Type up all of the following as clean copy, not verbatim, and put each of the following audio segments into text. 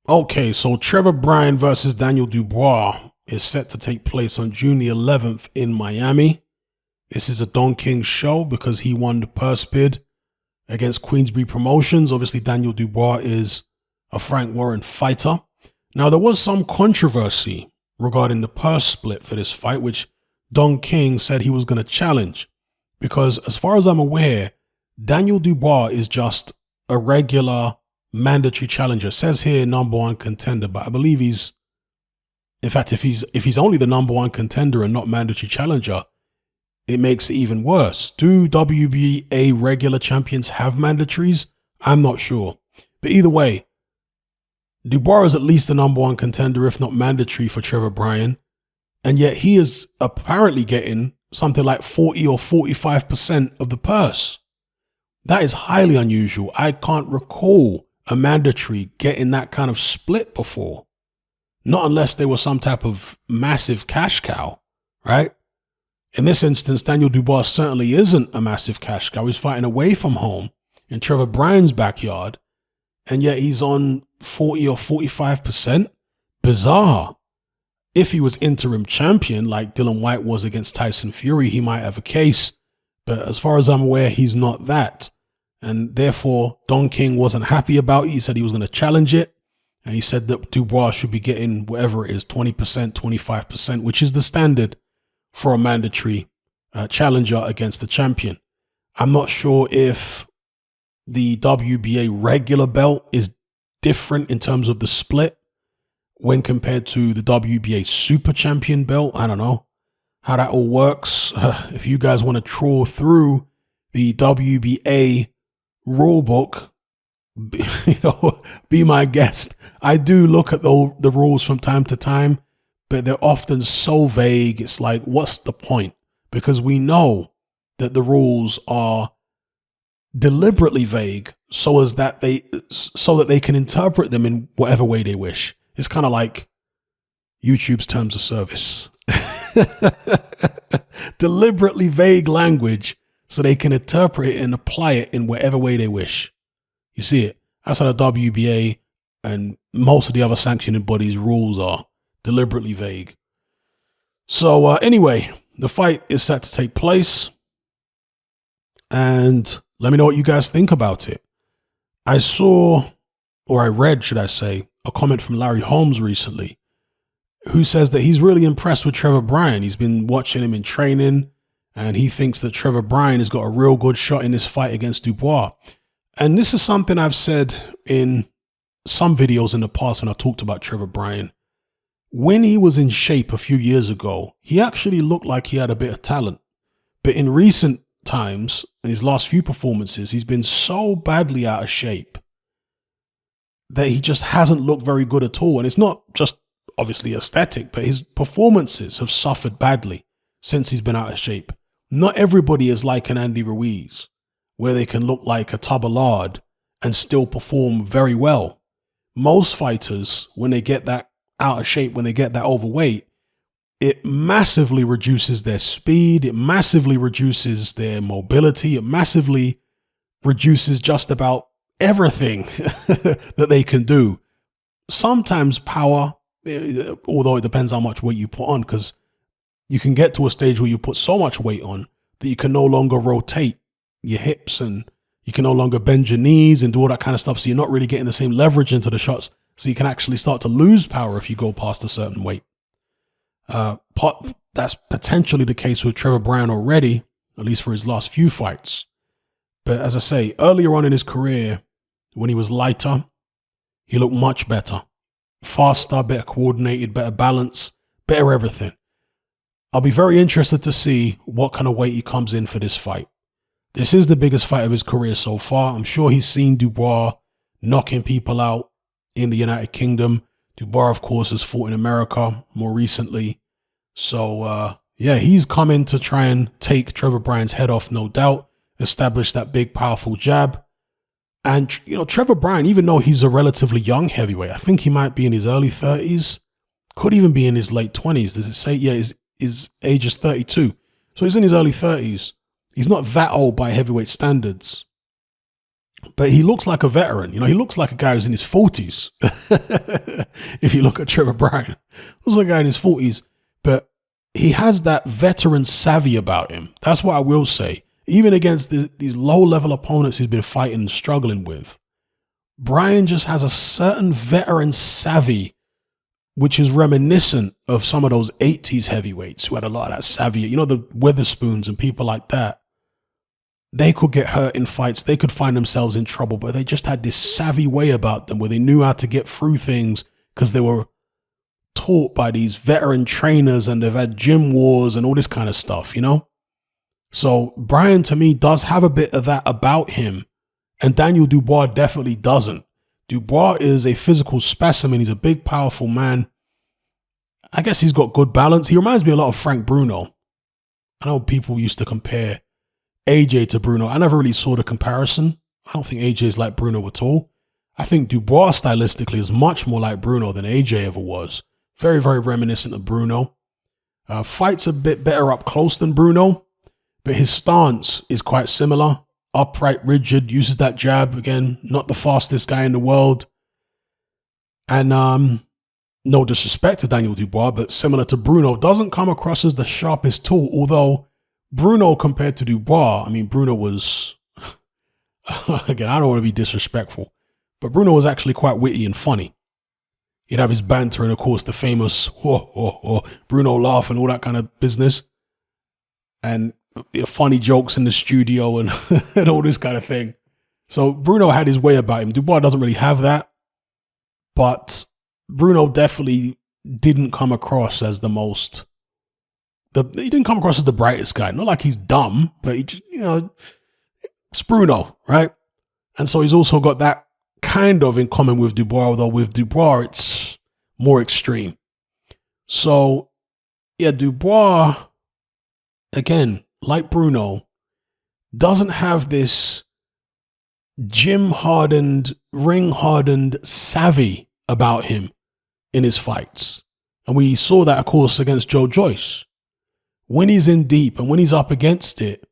Okay, so Trevor Bryan versus Daniel Dubois is set to take place on June the 11th in Miami. This is a Don King show because he won the purse bid against Queensberry Promotions. Obviously, Daniel Dubois is a Frank Warren fighter. Now, there was some controversy regarding the purse split for this fight, which Don King said he was going to challenge because, as far as I'm aware, Daniel Dubois is just a regular mandatory challenger. It says here number one contender, but I believe in fact, if he's only the number one contender and not mandatory challenger, it makes it even worse. Do WBA regular champions have mandatories? I'm not sure. But either way, Dubois is at least the number one contender, if not mandatory, for Trevor Bryan. And yet he is apparently getting something like 40 or 45% of the purse. That is highly unusual. I can't recall a mandatory getting that kind of split before. Not unless they were some type of massive cash cow, right? In this instance, Daniel Dubois certainly isn't a massive cash cow. He's fighting away from home in Trevor Bryan's backyard, and yet he's on 40 or 45%. Bizarre. If he was interim champion like Dillian Whyte was against Tyson Fury, he might have a case. But as far as I'm aware, he's not that. And therefore, Don King wasn't happy about it. He said he was going to challenge it. And he said that Dubois should be getting whatever it is, 20%, 25%, which is the standard for a mandatory challenger against the champion. I'm not sure if the WBA regular belt is different in terms of the split when compared to the WBA super champion belt. I don't know how that all works. If you guys want to trawl through the WBA rule book, be my guest. I do look at the rules from time to time, but they're often so vague. It's like, what's the point? Because we know that the rules are deliberately vague so that they can interpret them in whatever way they wish. It's kind of like YouTube's terms of service. Deliberately vague language so they can interpret it and apply it in whatever way they wish. You see it? That's how the WBA and most of the other sanctioning bodies' rules are deliberately vague. So anyway, the fight is set to take place. And let me know what you guys think about it. I saw, or I read, should I say, a comment from Larry Holmes recently, who says that he's really impressed with Trevor Bryan. He's been watching him in training, and he thinks that Trevor Bryan has got a real good shot in this fight against Dubois. And this is something I've said in some videos in the past when I talked about Trevor Bryan. When he was in shape a few years ago, he actually looked like he had a bit of talent. But in recent times, in his last few performances, he's been so badly out of shape that he just hasn't looked very good at all. And it's not just obviously aesthetic, but his performances have suffered badly since he's been out of shape. Not everybody is like an Andy Ruiz, where they can look like a tub of lard and still perform very well. Most fighters, when they get that out of shape, when they get that overweight, it massively reduces their speed, it massively reduces their mobility, it massively reduces just about everything that they can do. Sometimes power, although it depends how much weight you put on, because you can get to a stage where you put so much weight on that you can no longer rotate your hips and you can no longer bend your knees and do all that kind of stuff. So you're not really getting the same leverage into the shots. So you can actually start to lose power if you go past a certain weight. That's potentially the case with Trevor Bryan already, at least for his last few fights. But as I say, earlier on in his career, when he was lighter, he looked much better. Faster, better coordinated, better balance, better everything. I'll be very interested to see what kind of weight he comes in for this fight. This is the biggest fight of his career so far. I'm sure he's seen Dubois knocking people out in the United Kingdom. Dubois, of course, has fought in America more recently. So, yeah, he's coming to try and take Trevor Bryan's head off, no doubt, establish that big, powerful jab. And, Trevor Bryan, even though he's a relatively young heavyweight, I think he might be in his early 30s, could even be in his late 20s. Does it say? Yeah, his age is 32. So he's in his early 30s. He's not that old by heavyweight standards. But he looks like a veteran. You know, he looks like a guy who's in his 40s. If you look at Trevor Bryan, looks like a guy in his 40s. But he has that veteran savvy about him. That's what I will say. Even against these low-level opponents he's been fighting and struggling with, Bryan just has a certain veteran savvy, which is reminiscent of some of those 80s heavyweights who had a lot of that savvy. You know, the Witherspoons and people like that. They could get hurt in fights. They could find themselves in trouble, but they just had this savvy way about them where they knew how to get through things because they were taught by these veteran trainers and they've had gym wars and all this kind of stuff, you know? So Bryan, to me, does have a bit of that about him, and Daniel Dubois definitely doesn't. Dubois is a physical specimen. He's a big, powerful man. I guess he's got good balance. He reminds me a lot of Frank Bruno. I know people used to compare AJ to Bruno. I never really saw the comparison. I don't think AJ is like Bruno at all. I think Dubois stylistically is much more like Bruno than AJ ever was. Very, very reminiscent of Bruno. Fights a bit better up close than Bruno, but his stance is quite similar. Upright, rigid, uses that jab. Again, not the fastest guy in the world. And no disrespect to Daniel Dubois, but similar to Bruno, doesn't come across as the sharpest tool, although Bruno compared to Dubois, I mean, Bruno was, again, I don't want to be disrespectful, but Bruno was actually quite witty and funny. He'd have his banter and, of course, the famous Bruno laugh and all that kind of business. And funny jokes in the studio and, and all this kind of thing. So Bruno had his way about him. Dubois doesn't really have that. But Bruno definitely didn't come across as the most... he didn't come across as the brightest guy. Not like he's dumb, but he just, you know, it's Bruno, right? And so he's also got that kind of in common with Dubois, although with Dubois, it's more extreme. So, yeah, Dubois, again, like Bruno, doesn't have this gym-hardened, ring-hardened savvy about him in his fights. And we saw that, of course, against Joe Joyce. When he's in deep and when he's up against it,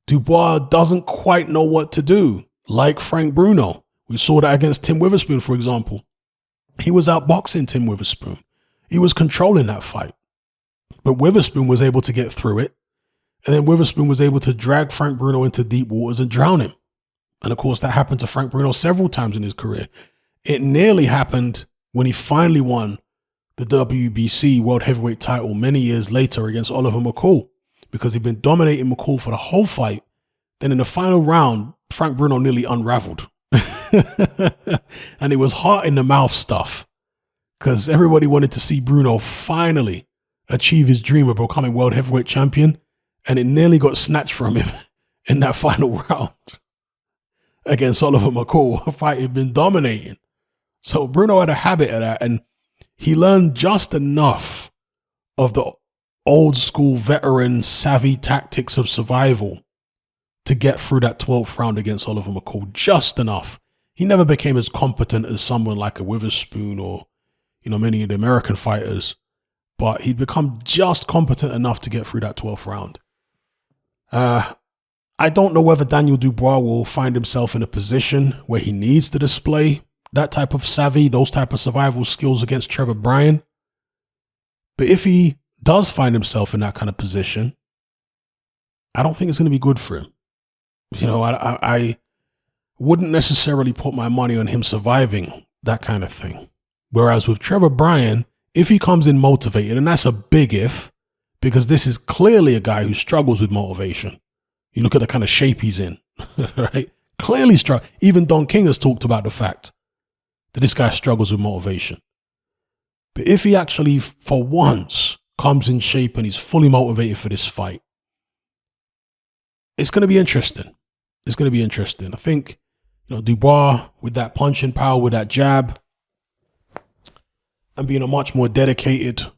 Dubois doesn't quite know what to do, like Frank Bruno. We saw that against Tim Witherspoon, for example. He was outboxing Tim Witherspoon. He was controlling that fight. But Witherspoon was able to get through it. And then Witherspoon was able to drag Frank Bruno into deep waters and drown him. And of course, that happened to Frank Bruno several times in his career. It nearly happened when he finally won the WBC World Heavyweight title many years later against Oliver McCall, because he'd been dominating McCall for the whole fight. Then in the final round, Frank Bruno nearly unraveled. And it was heart in the mouth stuff, because everybody wanted to see Bruno finally achieve his dream of becoming world heavyweight champion. And it nearly got snatched from him in that final round against Oliver McCall, a fight he'd been dominating. So Bruno had a habit of that, and he learned just enough of the old school veteran savvy tactics of survival to get through that 12th round against Oliver McCall. Just enough. He never became as competent as someone like a Witherspoon or, you know, many of the American fighters, but he'd become just competent enough to get through that 12th round. I don't know whether Daniel Dubois will find himself in a position where he needs to display that type of savvy, those type of survival skills against Trevor Bryan. But if he does find himself in that kind of position, I don't think it's going to be good for him. You know, I wouldn't necessarily put my money on him surviving that kind of thing. Whereas with Trevor Bryan, if he comes in motivated, and that's a big if, because this is clearly a guy who struggles with motivation. You look at the kind of shape he's in, right? Clearly struggle. Even Don King has talked about the fact that this guy struggles with motivation. But if he actually, for once, comes in shape and he's fully motivated for this fight, it's going to be interesting. It's going to be interesting. I think, you know, Dubois with that punching power, with that jab, and being a much more dedicated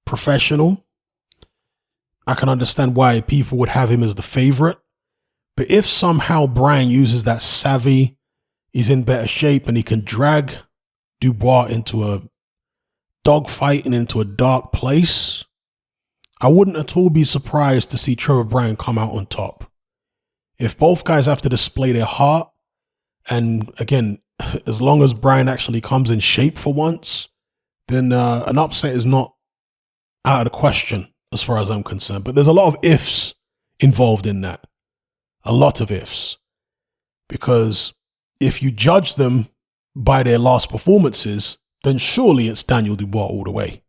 professional, I can understand why people would have him as the favorite. But if somehow Bryan uses that savvy, he's in better shape and he can drag Dubois into a dogfight and into a dark place, I wouldn't at all be surprised to see Trevor Bryan come out on top. If both guys have to display their heart And again, as long as Bryan actually comes in shape for once, then an upset is not out of the question as far as I'm concerned. But there's a lot of ifs involved in that. A lot of ifs. Because if you judge them by their last performances, then surely it's Daniel Dubois all the way.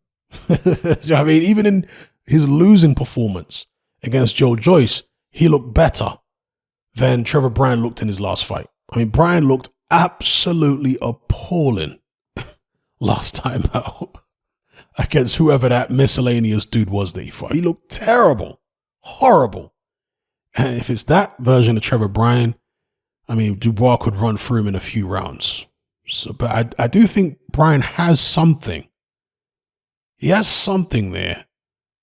You know what I mean? Even in his losing performance against Joe Joyce, he looked better than Trevor Bryan looked in his last fight. I mean, Bryan looked absolutely appalling last time out against whoever that miscellaneous dude was that he fought. He looked terrible, horrible. And if it's that version of Trevor Bryan, I mean, Dubois could run through him in a few rounds. So, but I do think Bryan has something. He has something there.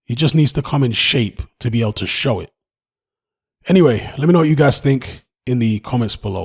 He just needs to come in shape to be able to show it. Anyway, let me know what you guys think in the comments below.